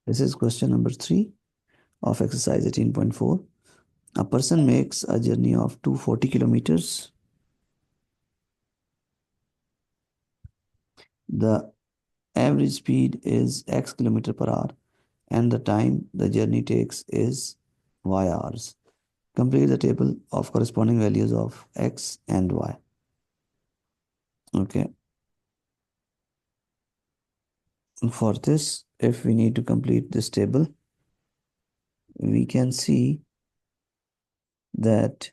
This is question number 3 of exercise 18.4. A person makes a journey of 240 kilometers. The average speed is x kilometer per hour and the time the journey takes is y hours. Complete the table of corresponding values of x and y. Okay. For this, if we need to complete this table, we can see that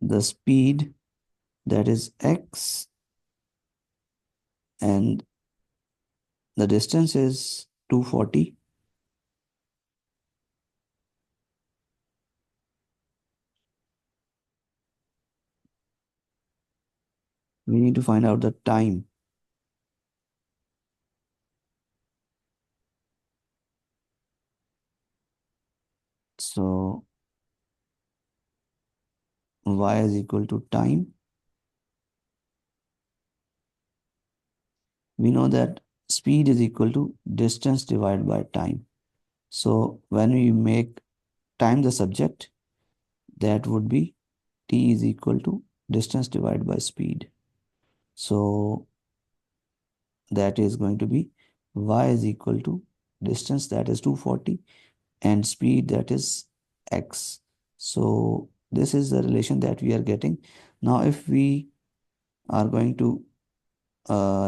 the speed, that is x, and the distance is 240. We need to find out the time. So y is equal to time. We know that speed is equal to distance divided by time. So when we make time the subject, that would be t is equal to distance divided by speed. So that is going to be y is equal to distance, that is 240, and speed, that is x. So this is the relation that we are getting. Now if we are going to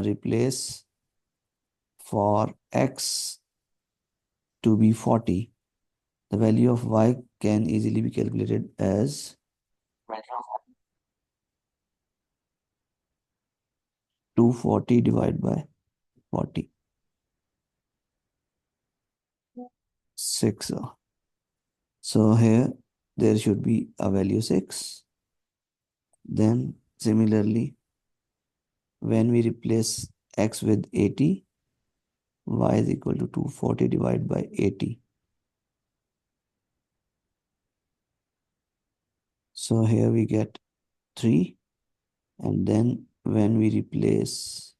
replace for x to be 40, the value of y can easily be calculated as 240 divided by 40. 6. So here there should be a value 6. Then similarly, when we replace x with 80, y is equal to 240 divided by 80. So here we get 3. And then when we replace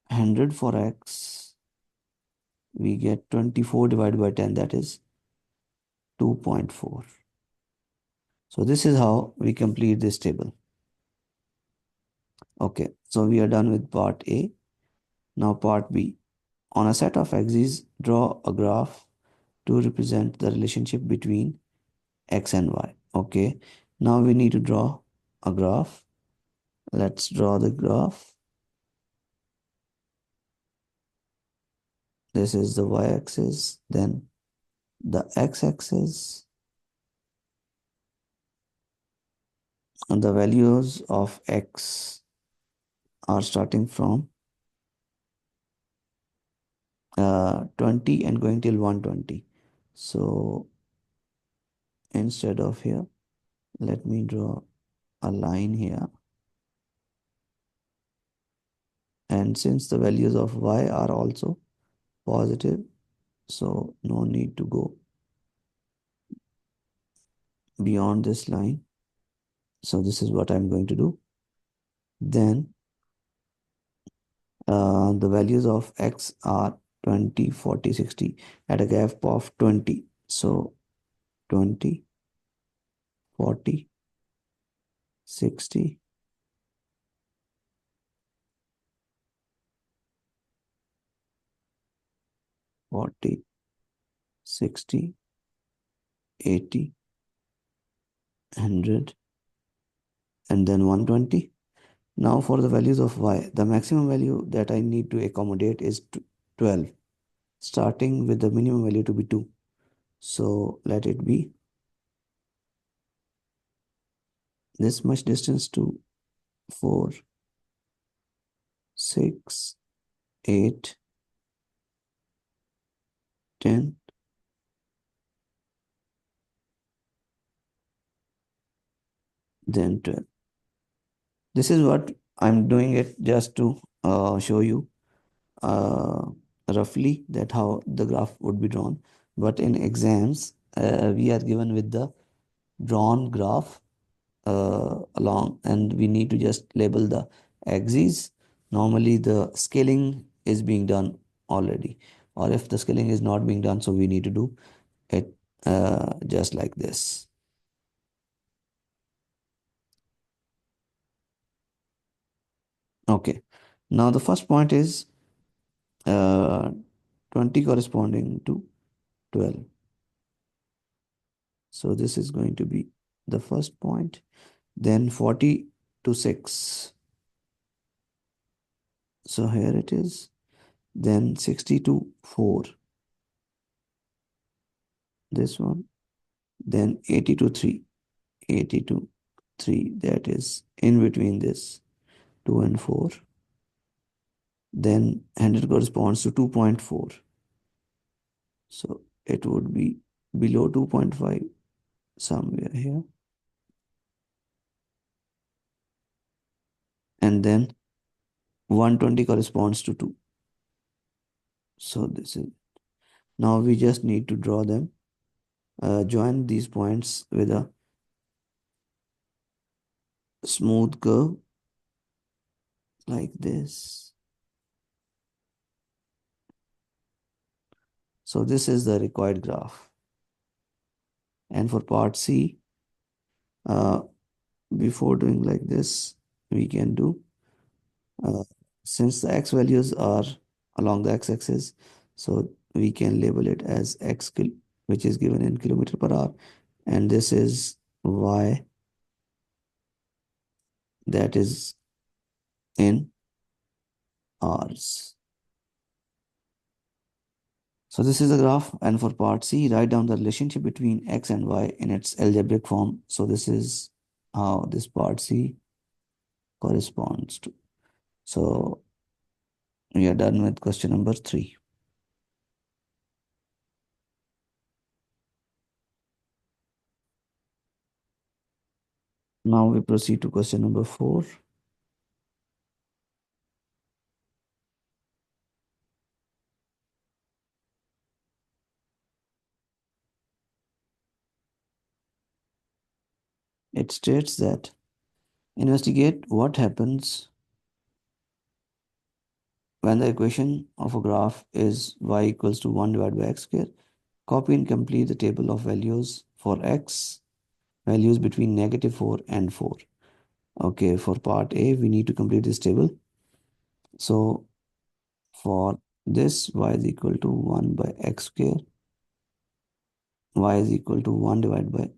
100 for x, we get 24 divided by 10, that is 2.4. So this is how we complete this table. Okay, so we are done with part A. Now part B. On a set of axes, draw a graph to represent the relationship between x and y. Okay, now we need to draw a graph. Let's draw the graph. This is the y-axis, then the x-axis, and the values of x are starting from 20 and going till 120. So instead of here, let me draw a line here. And since the values of y are also positive, so no need to go beyond this line. So this is what I'm going to do. Then the values of x are 20, 40, 60 at a gap of 20. So 20, 40, 60, 40, 60, 80, 100, and then 120. Now for the values of y, the maximum value that I need to accommodate is 12, starting with the minimum value to be 2. So let it be this much distance to 4, 6, 8, 10, then 12. This is what I'm doing it just to show you uh, roughly that how the graph would be drawn. But in exams, we are given with the drawn graph along, and we need to just label the axes. Normally the scaling is being done already, or if the scaling is not being done, so we need to do it just like this. Okay, now the first point is uh, 20 corresponding to 12. So this is going to be the first point. Then 40 to 6. So here it is. Then 60 to 4. This one. Then 80 to 3. 80 to 3. That is in between this 2 and 4. Then 100 corresponds to 2.4. So it would be below 2.5 somewhere here. And then 120 corresponds to 2. So this is, now we just need to draw them, join these points with a smooth curve like this. So this is the required graph. And for part C, uh, before doing like this, we can do, uh, since the x values are along the x-axis, so we can label it as which is given in kilometer per hour, and this is y, that is in hours. So this is the graph, and for part C, write down the relationship between x and y in its algebraic form. So this is how this part C corresponds to. So we are done with question number 3. Now we proceed to question number 4. It states that investigate what happens when the equation of a graph is y equals to 1 divided by x square. Copy and complete the table of values for x values between -4 and 4. Okay, for part A, we need to complete this table. So for this, y is equal to 1 by x square, y is equal to 1 divided by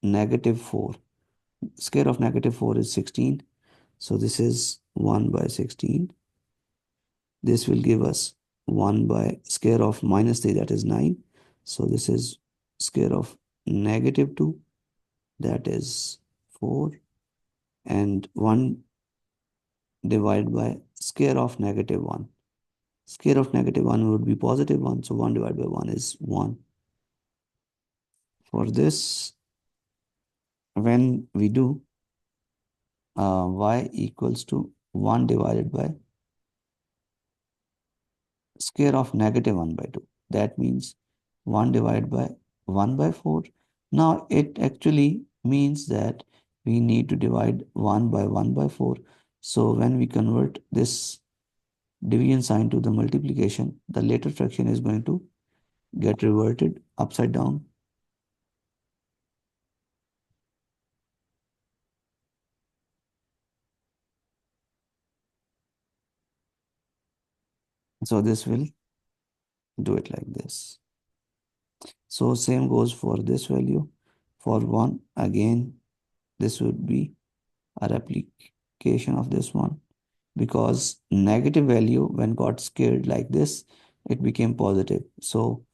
-4. Square of -4 is 16. So this is 1 by 16. This will give us 1 by square of -3, that is 9. So this is square of -2, that is 4. And 1 divided by square of -1. Square of -1 would be +1, so 1 divided by 1 is 1. For this, when we do y equals to 1 divided by square of -1 by 2. That means 1 divided by 1 by 4. Now it actually means that we need to divide 1 by 1 by 4. So when we convert this division sign to the multiplication, the later fraction is going to get reverted upside down. So this will do it like this. So same goes for this value. For 1, again, this would be a replication of this one, because negative value, when got scared like this, it became positive. So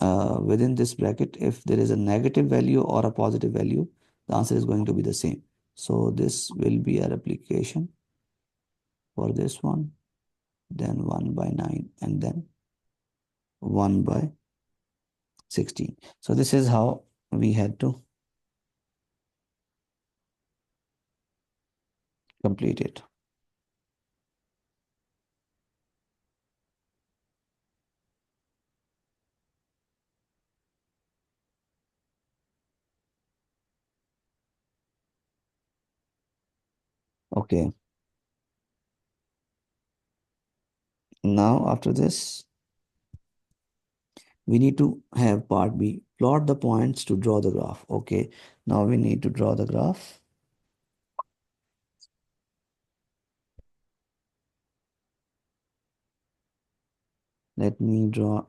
within this bracket, if there is a negative value or a positive value, the answer is going to be the same. So this will be a replication for this one, then 1 by 9, and then 1 by 16. So this is how we had to complete it. Okay. Now after this, we need to have part B. Plot the points to draw the graph. Okay. Now we need to draw the graph. Let me draw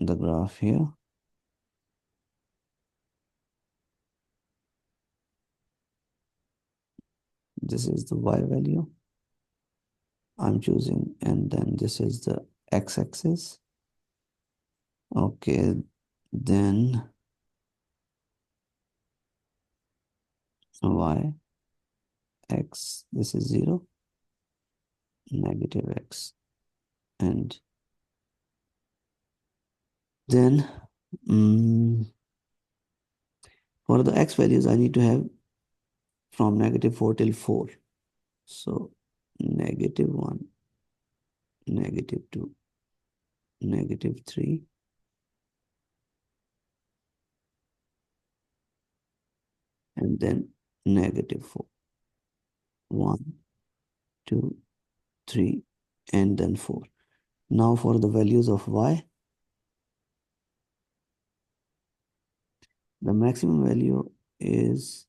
the graph here. This is the y value I'm choosing, and then this is the x-axis. Okay, then y, x, this is 0, negative x. And then for the x values, I need to have from -4 till 4. So -1, -2, -3, and then -4. 1, 2, 3, and then 4. Now for the values of y, the maximum value is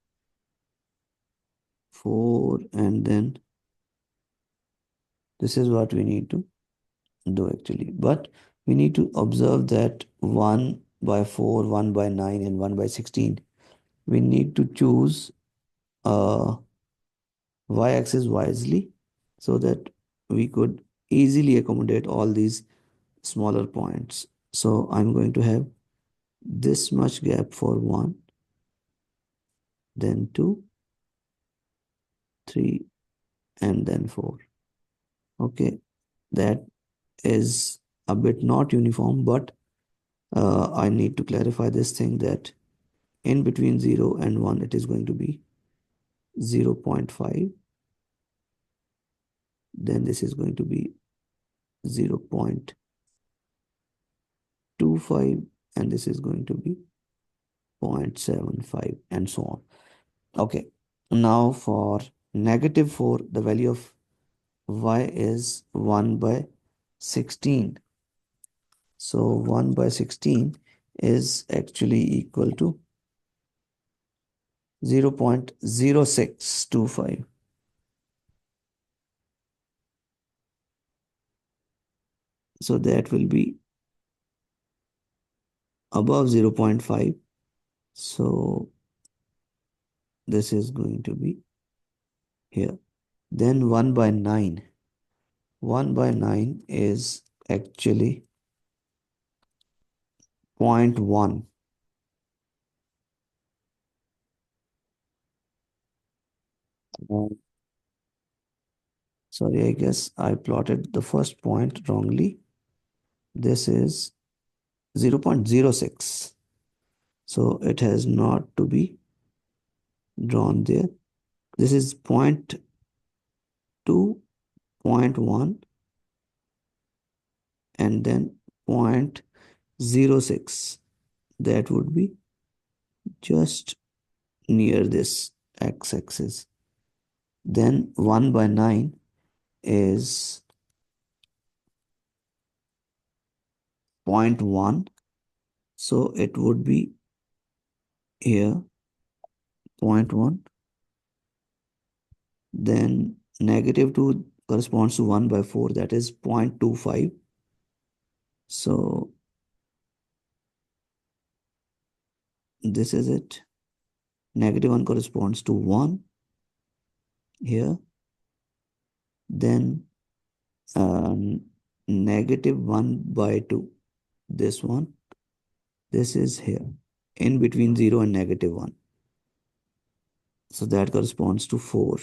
4, and then this is what we need to do actually. But we need to observe that 1 by 4, 1 by 9, and 1 by 16. We need to choose y-axis wisely so that we could easily accommodate all these smaller points. So I'm going to have this much gap for 1, then 2, 3, and then 4. Okay, that is a bit not uniform, but I need to clarify this thing that in between 0 and 1 it is going to be 0.5, then this is going to be 0.25, and this is going to be 0.75, and so on. Okay, now for -4, the value of y is 1 by 16. So 1 by 16 is actually equal to 0.0625. So that will be above 0.5. So this is going to be here. Then 1 by 9. 1 by 9 is actually 0.1. Sorry, I guess I plotted the first point wrongly. This is 0.06. So it has not to be drawn there. This is 0.2, 0.1, and then 0.06. That would be just near this x-axis. Then 1 by 9 is 0.1. So it would be here 0.1. Then -2 corresponds to 1 by 4, that is 0.25. So this is it. -1 corresponds to 1 here. Then -1 by 2, this one. This is here in between 0 and -1. So that corresponds to 4.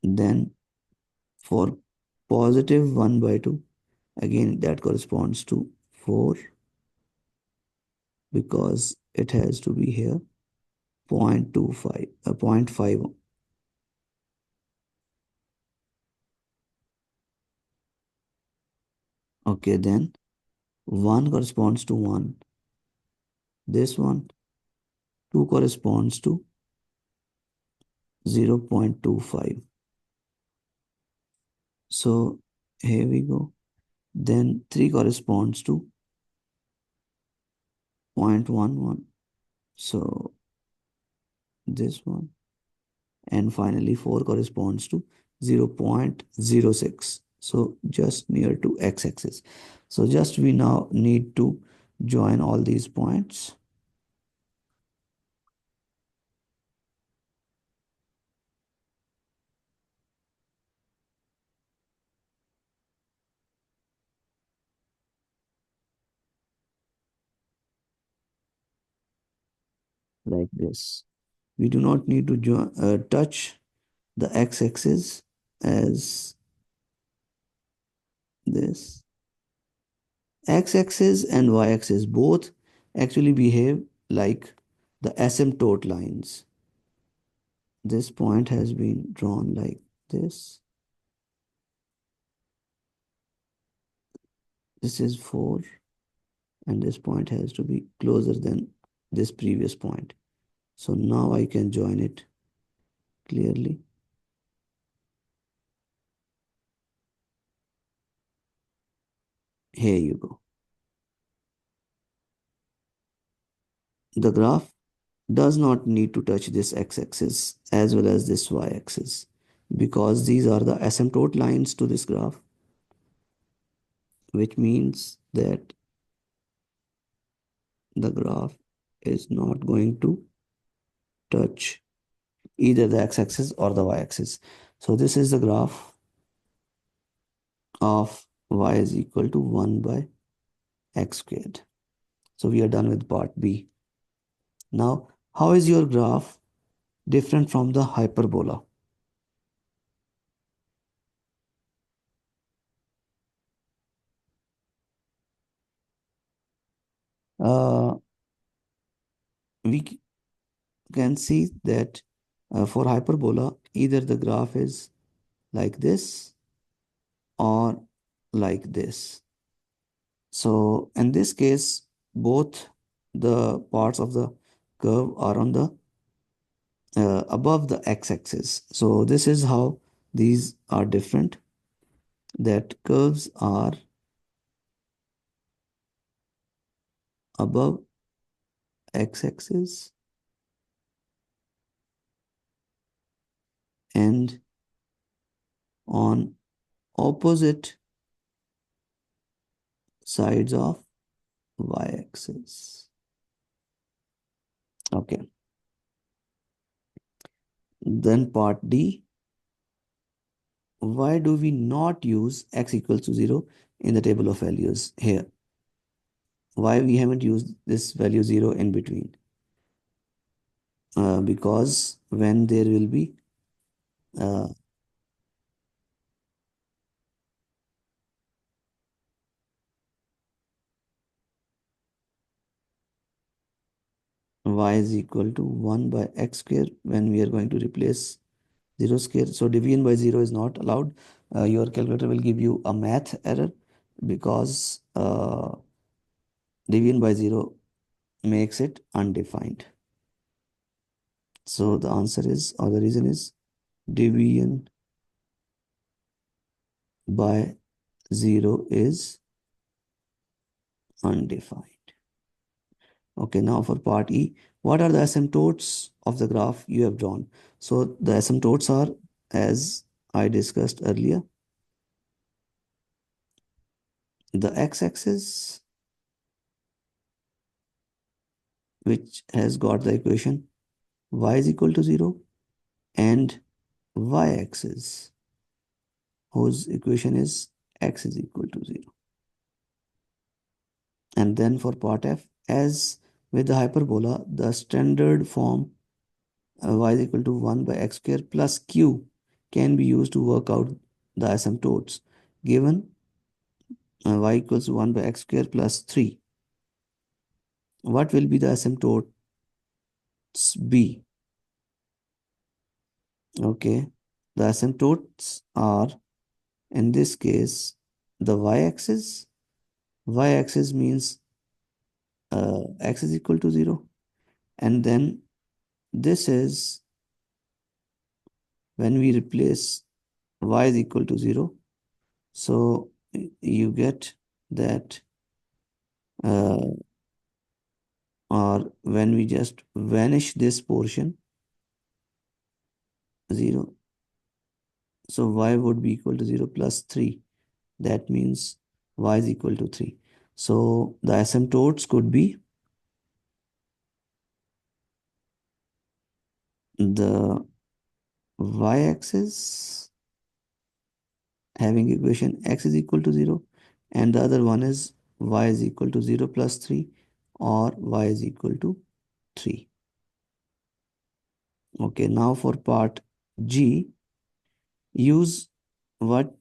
Then for +1 by 2, again that corresponds to 4 because it has to be here 0.25, 0.5. Okay, then 1 corresponds to 1. This one, 2 corresponds to 0.25. So here we go. Then 3 corresponds to 0.11. So this one. And finally 4 corresponds to 0.06. So just near to x-axis. So just we now need to join all these points like this. We do not need to touch the x-axis as this. X-axis and y-axis both actually behave like the asymptote lines. This point has been drawn like this. This is 4, and this point has to be closer than this previous point. So now I can join it clearly. Here you go. The graph does not need to touch this x-axis as well as this y-axis because these are the asymptote lines to this graph, which means that the graph is not going to touch either the x-axis or the y-axis. So this is the graph of y is equal to 1 by x squared. So we are done with part B. Now, how is your graph different from the hyperbola? Uh, we can see that for hyperbola, either the graph is like this or like this. So in this case, both the parts of the curve are on the above the x-axis. So this is how these are different, that curves are above x-axis and on opposite sides of y-axis. Okay. Then part D, why do we not use x equals to 0 in the table of values here? Why we haven't used this value 0 in between? Because when there will be uh, y is equal to 1 by x square, when we are going to replace 0 square. So division by 0 is not allowed. Your calculator will give you a math error because division by 0 makes it undefined. So the answer is, or the reason is, division by 0 is undefined. Okay, now for part E, what are the asymptotes of the graph you have drawn? So the asymptotes are, as I discussed earlier, the x-axis, which has got the equation y is equal to 0, and y-axis, whose equation is x is equal to 0. And then for part F, as with the hyperbola, the standard form y is equal to 1 by x square plus q can be used to work out the asymptotes. Given y equals 1 by x square plus 3, what will be the asymptotes b? Okay, the asymptotes are, in this case, the y-axis. Y-axis means x is equal to 0, and then this is when we replace y is equal to 0, so you get that, uh, or when we just vanish this portion 0, so y would be equal to 0 plus 3. That means y is equal to 3. So the asymptotes could be the y-axis having equation x is equal to 0, and the other one is y is equal to 0 plus 3 or y is equal to 3. Okay, now for part G, use what